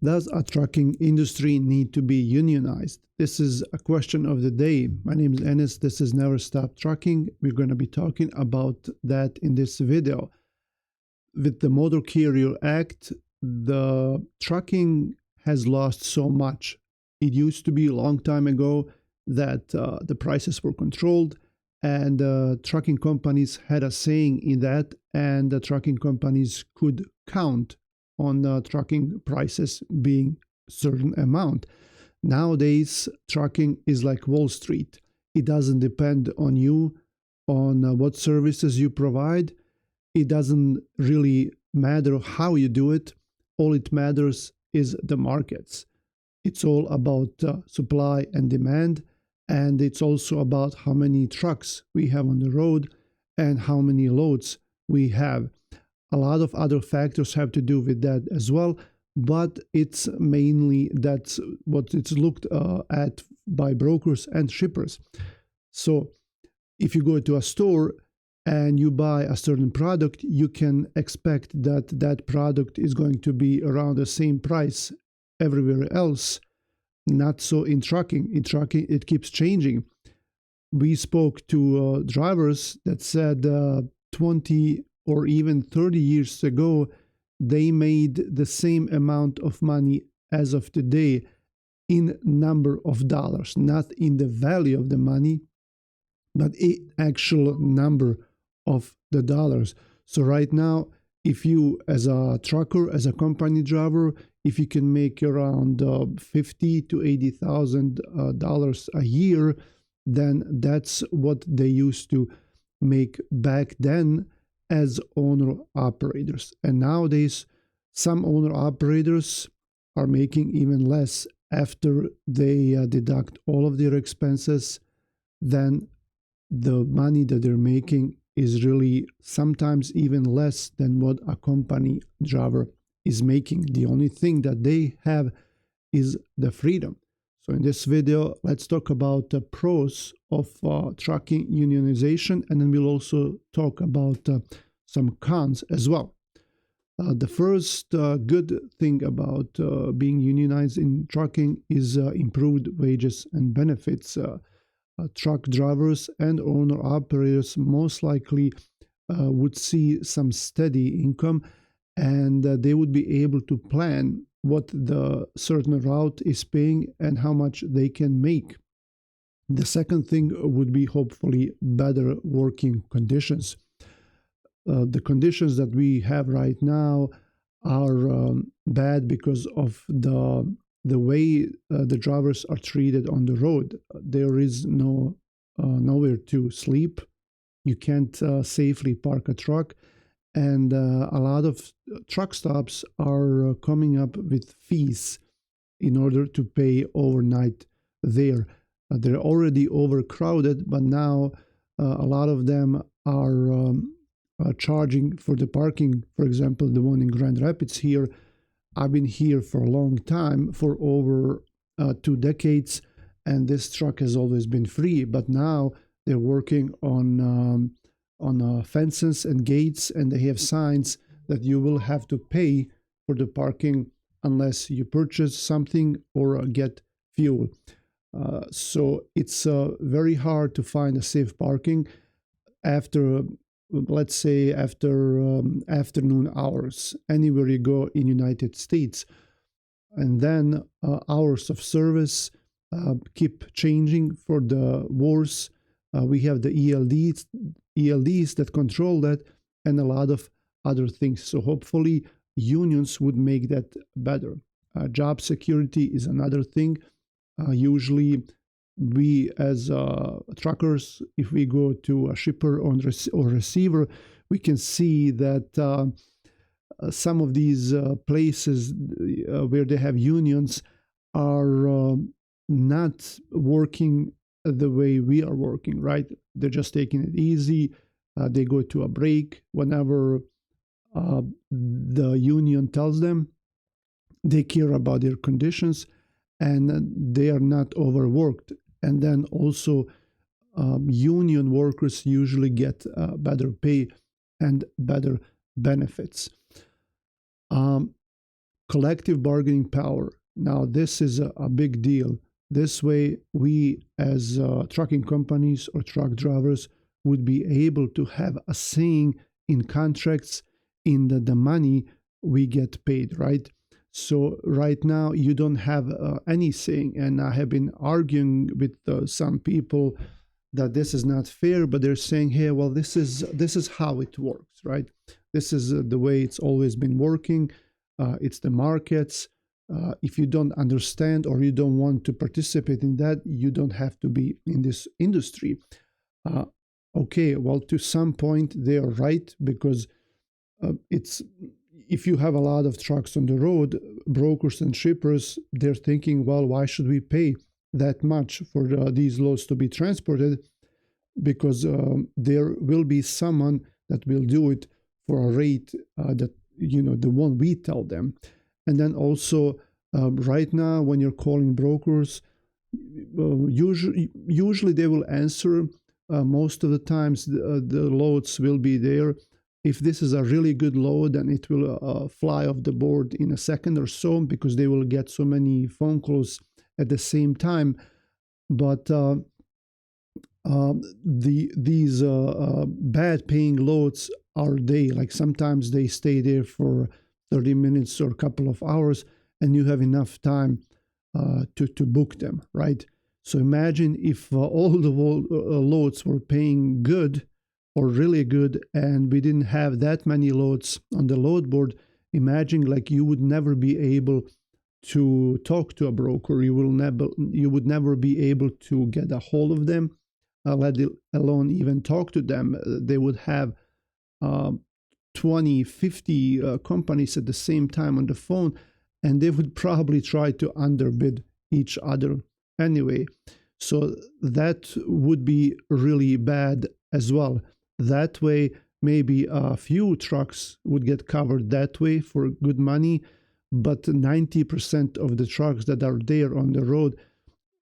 Does a trucking industry need to be unionized? This is a question of the day. My name is Enes. This is Never Stop Trucking. We're going to be talking about that in this video. With the Motor Carrier Act, the trucking has lost so much. It used to be a long time ago that the prices were controlled, and trucking companies had a saying in that, and the trucking companies could count on the trucking prices being certain amount. Nowadays, trucking is like Wall Street. It doesn't depend on you, on what services you provide. It doesn't really matter how you do it. All it matters is the markets. It's all about supply and demand, and it's also about how many trucks we have on the road and how many loads we have. A lot of other factors have to do with that as well, but it's mainly that's what it's looked at by brokers and shippers. So if you go to a store and you buy a certain product, you can expect that that product is going to be around the same price everywhere else. Not so in trucking. In trucking, it keeps changing. We spoke to drivers that said 20 or even 30 years ago, they made the same amount of money as of today in number of dollars, not in the value of the money, but in actual number of the dollars. So right now, if you, as a trucker, as a company driver, if you can make around $50,000 to $80,000 a year, then that's what they used to make back then as owner operators. And nowadays, some owner operators are making even less after they deduct all of their expenses. Then the money that they're making is really sometimes even less than what a company driver is making. The only thing that they have is the freedom. So in this video, let's talk about the pros of trucking unionization, and then we'll also talk about some cons as well. The first good thing about being unionized in trucking is improved wages and benefits. Truck drivers and owner operators most likely would see some steady income, and they would be able to plan what the certain route is paying and how much they can make. The second thing would be hopefully better working conditions. The conditions that we have right now are bad because of the way the drivers are treated on the road. There is nowhere to sleep. You can't safely park a truck, and a lot of truck stops are coming up with fees in order to pay overnight there. They're already overcrowded, but now a lot of them are charging for the parking. For example, the one in Grand Rapids here, I've been here for a long time, for over 2 decades, and this truck has always been free. But now they're working on fences and gates, and they have signs that you will have to pay for the parking unless you purchase something or get fuel. So it's very hard to find a safe parking after, let's say, after afternoon hours, anywhere you go in United States. And then hours of service keep changing for the worse. We have the ELDs that control that, and a lot of other things. So hopefully unions would make that better. Job security is another thing. Usually we as truckers, if we go to a shipper or receiver, we can see that some of these places where they have unions are not working the way we are working, right? They're just taking it easy. They go to a break whenever the union tells them. They care about their conditions, and they are not overworked. And then also union workers usually get better pay and better benefits. Collective bargaining power. Now, this is a big deal. This way, we as trucking companies or truck drivers would be able to have a saying in contracts in the money we get paid, right? So right now you don't have any saying, and I have been arguing with some people that this is not fair, but they're saying, hey, well, this is how it works, right? This is the way it's always been working. It's the markets. If you don't understand or you don't want to participate in that, you don't have to be in this industry. Okay, well, to some point they are right, because it's if you have a lot of trucks on the road, brokers and shippers, they're thinking, well, why should we pay that much for these loads to be transported? Because there will be someone that will do it for a rate that, the one we tell them. And then also, right now, when you're calling brokers, usually they will answer. Most of the times, the loads will be there. If this is a really good load, then it will fly off the board in a second or so, because they will get so many phone calls at the same time. But these bad paying loads are like sometimes they stay there for 30 minutes or a couple of hours, and you have enough time to book them, right? So imagine if all the loads were paying good or really good, and we didn't have that many loads on the load board. Imagine like you would never be able to talk to a broker. You would never be able to get a hold of them, let alone even talk to them. They would have 20, 50 companies at the same time on the phone, and they would probably try to underbid each other anyway. So that would be really bad as well. That way, maybe a few trucks would get covered that way for good money, but 90% of the trucks that are there on the road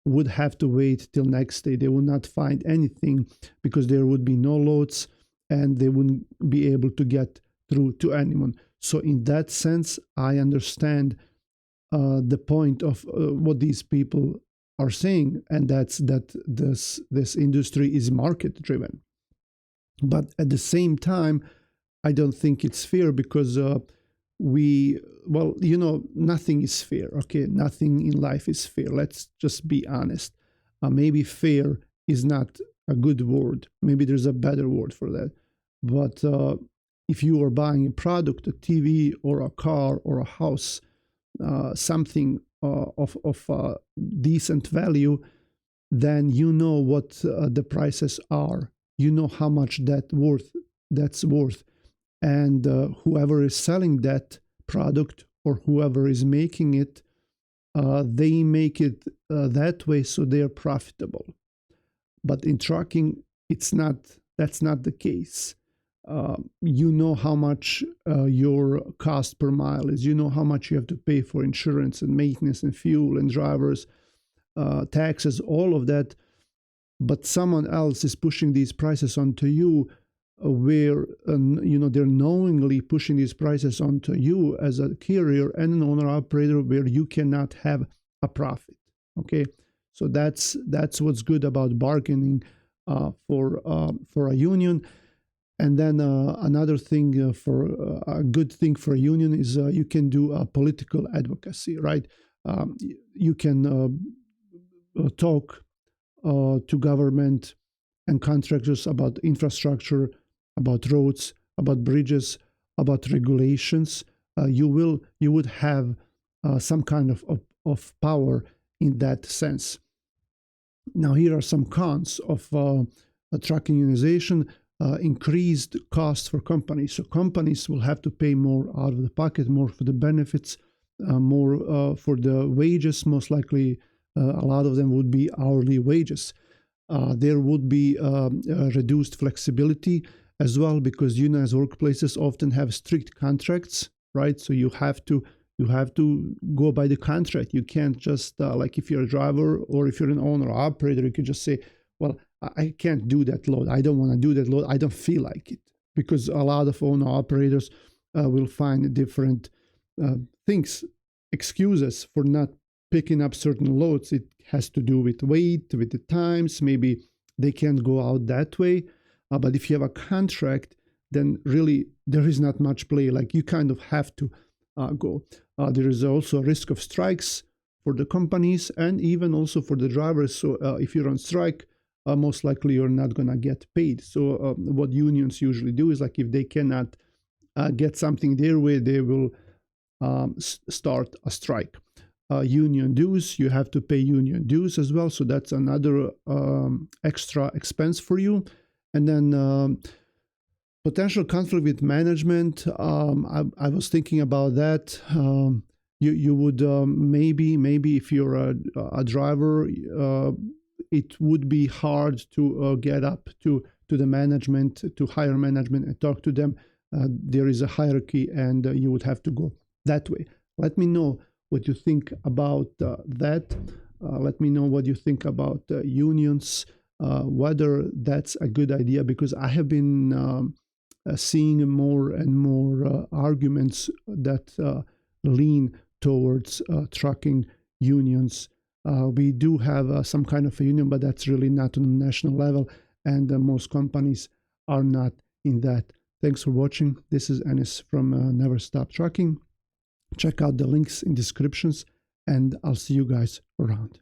would have to wait till next day. They would not find anything because there would be no loads, and they wouldn't be able to get through to anyone. So in that sense, I understand the point of what these people are saying, and that's that this industry is market driven. But at the same time, I don't think it's fair, because nothing is fair. Okay, nothing in life is fair. Let's just be honest. Maybe fair is not a good word. Maybe there's a better word for that. But if you are buying a product, a TV or a car or a house, something of decent value, then you know what the prices are. You know how much that's worth. And whoever is selling that product or whoever is making it, they make it that way so they're profitable. But in trucking, that's not the case. You know how much your cost per mile is. You know how much you have to pay for insurance and maintenance and fuel and drivers, taxes, all of that. But someone else is pushing these prices onto you, where they're knowingly pushing these prices onto you as a carrier and an owner operator, where you cannot have a profit. Okay, so that's what's good about bargaining for a union. And then another thing for a good thing for a union is you can do political advocacy, right? You can talk to government and contractors about infrastructure, about roads, about bridges, about regulations. You would have some kind of power in that sense. Now, here are some cons of a trucking unionization. Increased cost for companies. So companies will have to pay more out of the pocket, more for the benefits, more for the wages. Most likely, a lot of them would be hourly wages. There would be reduced flexibility as well, because unionized workplaces often have strict contracts, right? So you have to go by the contract. You can't just like if you're a driver or if you're an owner or operator, you could just say, well, I can't do that load. I don't want to do that load. I don't feel like it, because a lot of owner operators will find different things, excuses for not picking up certain loads. It has to do with weight, with the times. Maybe they can't go out that way. But if you have a contract, then really there is not much play. Like you kind of have to go. There is also a risk of strikes for the companies and even also for the drivers. So if you're on strike, most likely you're not going to get paid. So what unions usually do is, like, if they cannot get something their way, they will start a strike. Union dues, you have to pay union dues as well. So that's another extra expense for you. And then potential conflict with management. I was thinking about that. You would maybe if you're a driver, it would be hard to get up to the management, to higher management, and talk to them. There is a hierarchy, and you would have to go that way. Let me know what you think about that. Let me know what you think about unions, whether that's a good idea, because I have been seeing more and more arguments that lean towards trucking unions. We do have some kind of a union, but that's really not on a national level, and most companies are not in that. Thanks for watching. This is Enis from Never Stop Trucking. Check out the links in descriptions, and I'll see you guys around.